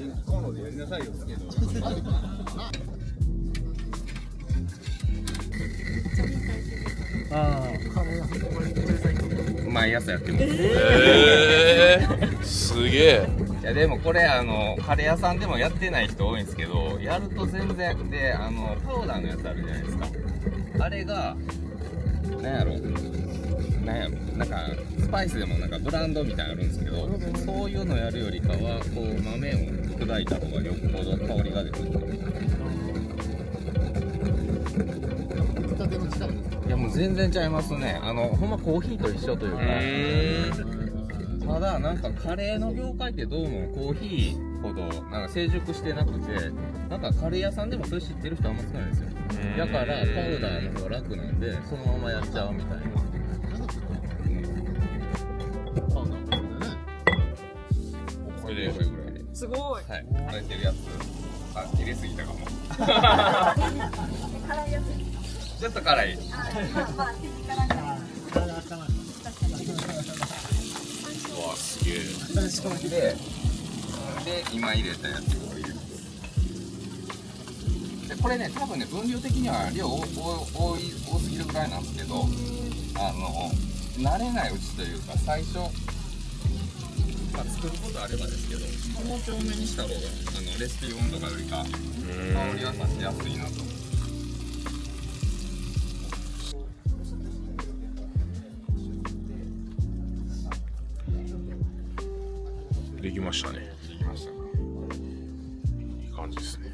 電気コンロでやりなさいよつけど。うまいやつやってます。すげえ。いやでもこれカレー屋さんでもやってない人多いんですけど、やると全然でパウダーのやつあるじゃないですか。あれがなんかスパイスでもなんかブランドみたいなのあるんですけど、そういうのやるよりかはこう豆を砕いた方がよっぽど香りが出る。いやもう全然ちゃいますね。ほんまコーヒーと一緒というか。ただなんかカレーの業界ってどうもコーヒーほどなんか成熟してなくて、なんかカレー屋さんでもそれ知ってる人あんま少ないんですよ。だからパウダーの方が楽なんでそのままやっちゃうみたいな。これぐらいで。すごい。はい。食べてるやつ。あ、入れすぎたかも。辛いやつ。ちょっと辛い。まあ辛いから。うわ、すげえ。で今入れたやつを入れます。でこれね多分ね分量的には量多すぎるぐらいなんですけど、慣れないうちというか最初、作ることあればですけど、もうちょ多めにした方がレシピ温度がよりか香りはさしやすいなと。できましたね。できました。いい感じですね。